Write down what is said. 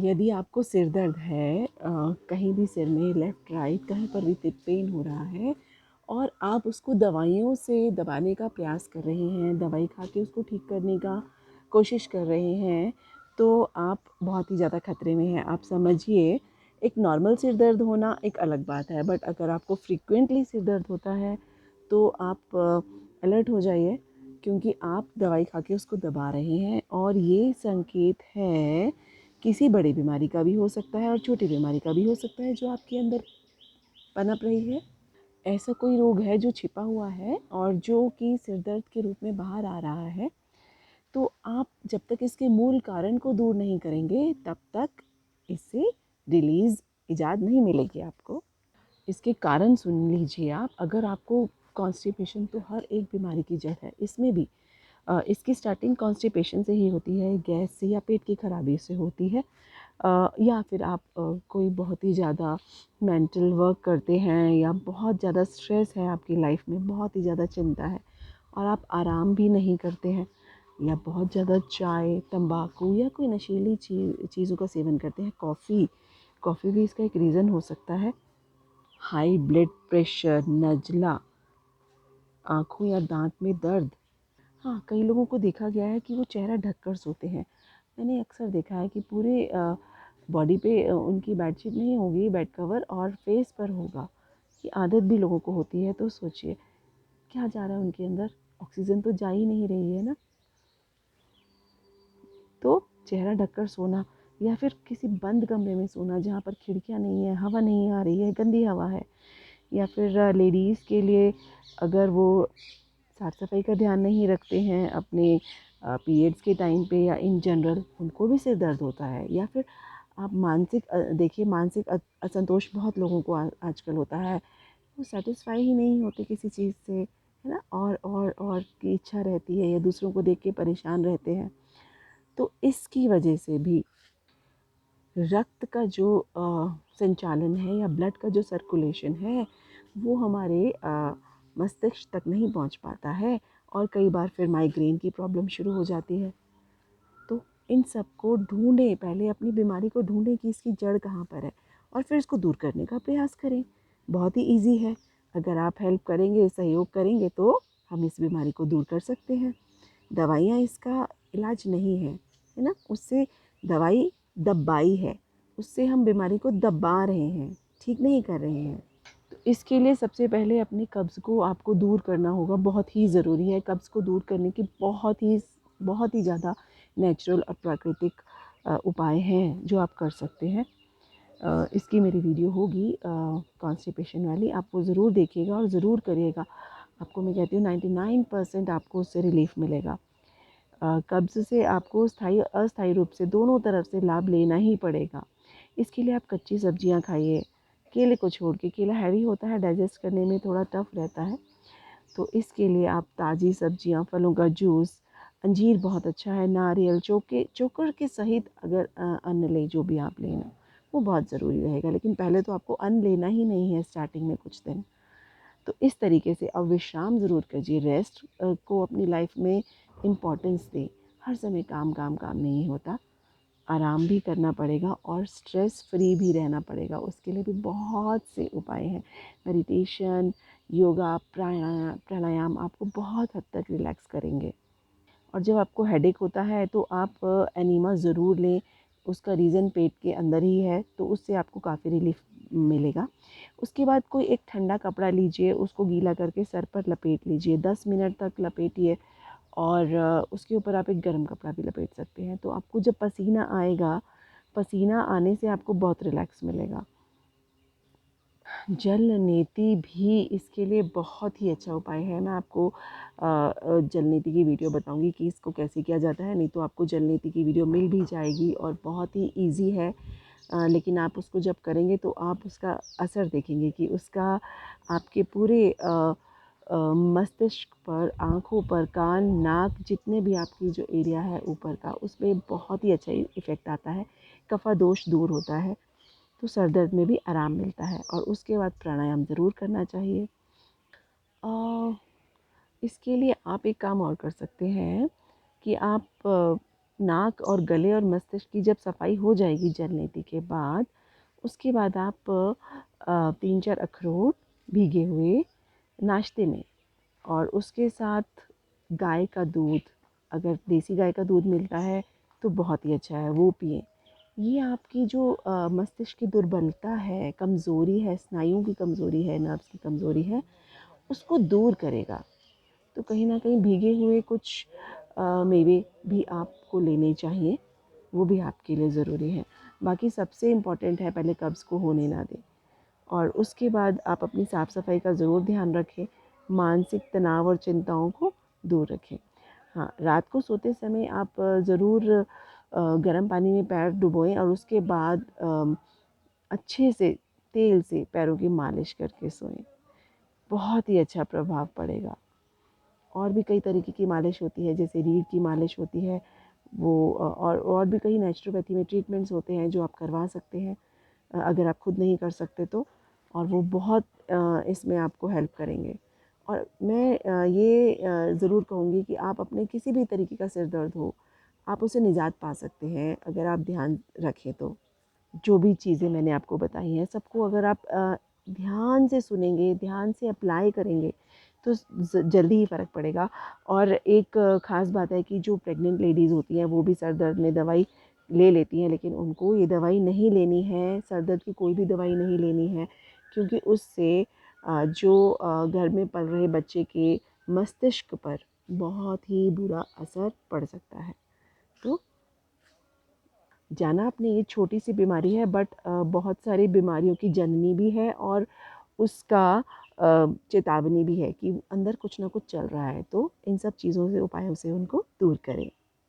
यदि आपको सिर दर्द है, कहीं भी सिर में लेफ़्ट राइट कहीं पर भी पेन हो रहा है और आप उसको दवाइयों से दबाने का प्रयास कर रहे हैं, दवाई खा के उसको ठीक करने का कोशिश कर रहे हैं, तो आप बहुत ही ज़्यादा खतरे में हैं। आप समझिए, एक नॉर्मल सिर दर्द होना एक अलग बात है, बट अगर आपको फ्रीक्वेंटली सिर दर्द होता है तो आप अलर्ट हो जाइए, क्योंकि आप दवाई खा के उसको दबा रहे हैं और ये संकेत है किसी बड़ी बीमारी का भी हो सकता है और छोटी बीमारी का भी हो सकता है जो आपके अंदर पनप रही है। ऐसा कोई रोग है जो छिपा हुआ है और जो कि सिर दर्द के रूप में बाहर आ रहा है, तो आप जब तक इसके मूल कारण को दूर नहीं करेंगे तब तक इससे इजाद नहीं मिलेगी आपको। इसके कारण सुन लीजिए आप। अगर आपको कॉन्स्टिपेशन, तो हर एक बीमारी की जड़ है, इसमें भी इसकी स्टार्टिंग कॉन्स्टिपेशन से ही होती है, गैस से या पेट की खराबी से होती है, या फिर आप कोई बहुत ही ज़्यादा मेंटल वर्क करते हैं या बहुत ज़्यादा स्ट्रेस है आपकी लाइफ में, बहुत ही ज़्यादा चिंता है और आप आराम भी नहीं करते हैं, या बहुत ज़्यादा चाय, तंबाकू या कोई नशीली चीज़ों का सेवन करते हैं, कॉफ़ी भी इसका एक रीज़न हो सकता है। हाई ब्लड प्रेशर, नज़ला, आँखों या दाँत में दर्द। हाँ, कई लोगों को देखा गया है कि वो चेहरा ढककर सोते हैं। मैंने अक्सर देखा है कि पूरे बॉडी पे उनकी बेडशीट नहीं होगी, बेड कवर, और फेस पर होगा। ये आदत भी लोगों को होती है, तो सोचिए क्या जा रहा है उनके अंदर? ऑक्सीजन तो जा ही नहीं रही है ना। तो चेहरा ढककर सोना या फिर किसी बंद कमरे में सोना जहाँ पर खिड़कियाँ नहीं है, हवा नहीं आ रही है, गंदी हवा है, या फिर लेडीज़ के लिए अगर वो साफ़ सफाई का ध्यान नहीं रखते हैं अपने पीरियड्स के टाइम पे, या इन जनरल उनको भी सिर दर्द होता है। या फिर आप मानसिक देखिए, मानसिक असंतोष बहुत लोगों को आजकल होता है। वो सेटिस्फाई ही नहीं होते किसी चीज़ से, है ना, और की इच्छा रहती है, या दूसरों को देख के परेशान रहते हैं। तो इसकी वजह से भी रक्त का जो संचालन है, या ब्लड का जो सर्कुलेशन है, वो हमारे मस्तिष्क तक नहीं पहुंच पाता है, और कई बार फिर माइग्रेन की प्रॉब्लम शुरू हो जाती है। तो इन सब को ढूंढें, पहले अपनी बीमारी को ढूंढें कि इसकी जड़ कहाँ पर है, और फिर इसको दूर करने का प्रयास करें। बहुत ही ईजी है। अगर आप हेल्प करेंगे, सहयोग करेंगे, तो हम इस बीमारी को दूर कर सकते हैं। दवाइयाँ इसका इलाज नहीं है ना। उससे दवाई दबाई है, उससे हम बीमारी को दबा रहे हैं, ठीक नहीं कर रहे हैं। तो इसके लिए सबसे पहले अपने कब्ज़ को आपको दूर करना होगा, बहुत ही ज़रूरी है। कब्ज़ को दूर करने की बहुत ही ज़्यादा नेचुरल और प्राकृतिक उपाय हैं जो आप कर सकते हैं। इसकी मेरी वीडियो होगी कॉन्स्टिपेशन वाली, आप वो ज़रूर देखिएगा और ज़रूर करिएगा। आपको मैं कहती हूँ 99% आपको उससे रिलीफ़ मिलेगा। कब्ज़ से आपको स्थायी अस्थायी रूप से दोनों तरफ से लाभ लेना ही पड़ेगा। इसके लिए आप कच्ची सब्जियां खाइए, केले को छोड़ के। केला हैवी होता है, डाइजेस्ट करने में थोड़ा टफ रहता है, तो इसके लिए आप ताज़ी सब्जियां, फलों का जूस, अंजीर बहुत अच्छा है, नारियल, चोकर के सहित अगर अन्न लें, जो भी आप लेना वो बहुत ज़रूरी रहेगा। लेकिन पहले तो आपको अन्न लेना ही नहीं है स्टार्टिंग में कुछ दिन। तो इस तरीके से अब विश्राम ज़रूर कीजिए, रेस्ट को अपनी लाइफ में इम्पोर्टेंस दें। हर समय काम काम काम नहीं होता, आराम भी करना पड़ेगा और स्ट्रेस फ्री भी रहना पड़ेगा। उसके लिए भी बहुत से उपाय हैं। मेडिटेशन, योगा, प्राणायाम आपको बहुत हद तक रिलैक्स करेंगे। और जब आपको हेडेक होता है तो आप एनीमा ज़रूर लें। उसका रीज़न पेट के अंदर ही है, तो उससे आपको काफ़ी रिलीफ मिलेगा। उसके बाद कोई एक ठंडा कपड़ा लीजिए, उसको गीला करके सर पर लपेट लीजिए, 10 मिनट तक लपेटिए, और उसके ऊपर आप एक गर्म कपड़ा भी लपेट सकते हैं। तो आपको जब पसीना आएगा, पसीना आने से आपको बहुत रिलैक्स मिलेगा। जल नीति भी इसके लिए बहुत ही अच्छा उपाय है। मैं आपको जल नीति की वीडियो बताऊंगी कि इसको कैसे किया जाता है। नहीं तो आपको जल नीति की वीडियो मिल भी जाएगी, और बहुत ही इजी है। लेकिन आप उसको जब करेंगे तो आप उसका असर देखेंगे कि उसका आपके पूरे मस्तिष्क पर, आँखों पर, कान, नाक, जितने भी आपकी जो एरिया है ऊपर का, उसमें बहुत ही अच्छा इफ़ेक्ट आता है। कफ़ा दोष दूर होता है, तो सर दर्द में भी आराम मिलता है। और उसके बाद प्राणायाम ज़रूर करना चाहिए। इसके लिए आप एक काम और कर सकते हैं कि आप नाक और गले और मस्तिष्क की जब सफाई हो जाएगी जल नीति के बाद, उसके बाद आप 3-4 अखरोट भीगे हुए नाश्ते में, और उसके साथ गाय का दूध, अगर देसी गाय का दूध मिलता है तो बहुत ही अच्छा है, वो पिएं। ये आपकी जो मस्तिष्क की दुर्बलता है, कमज़ोरी है, स्नायुओं की कमज़ोरी है, नर्व्स की कमज़ोरी है, उसको दूर करेगा। तो कहीं ना कहीं भीगे हुए कुछ मेवे भी आपको लेने चाहिए, वो भी आपके लिए ज़रूरी है। बाकी सबसे इम्पॉर्टेंट है, पहले कब्ज़ को होने ना दें, और उसके बाद आप अपनी साफ़ सफाई का ज़रूर ध्यान रखें, मानसिक तनाव और चिंताओं को दूर रखें। हाँ, रात को सोते समय आप ज़रूर गर्म पानी में पैर डुबोएं और उसके बाद अच्छे से तेल से पैरों की मालिश करके सोएं, बहुत ही अच्छा प्रभाव पड़ेगा। और भी कई तरीके की मालिश होती है, जैसे रीढ़ की मालिश होती है, वो और भी कई नेचुरोपैथी में ट्रीटमेंट्स होते हैं जो आप करवा सकते हैं अगर आप खुद नहीं कर सकते तो, और वो बहुत इसमें आपको हेल्प करेंगे। और मैं ये ज़रूर कहूँगी कि आप अपने किसी भी तरीके का सिर दर्द हो, आप उससे निजात पा सकते हैं अगर आप ध्यान रखें तो। जो भी चीज़ें मैंने आपको बताई हैं, सबको अगर आप ध्यान से सुनेंगे, ध्यान से अप्लाई करेंगे, तो जल्दी ही फ़र्क पड़ेगा। और एक ख़ास बात है कि जो प्रेग्नेंट लेडीज़ होती हैं वो भी सर दर्द में दवाई ले लेती हैं, लेकिन उनको ये दवाई नहीं लेनी है, सर दर्द की कोई भी दवाई नहीं लेनी है, क्योंकि उससे जो घर में पल रहे बच्चे के मस्तिष्क पर बहुत ही बुरा असर पड़ सकता है। तो जाना अपनी ये छोटी सी बीमारी है, बट बहुत सारी बीमारियों की जननी भी है, और उसका चेतावनी भी है कि अंदर कुछ ना कुछ चल रहा है। तो इन सब चीज़ों से, उपायों से उनको दूर करें।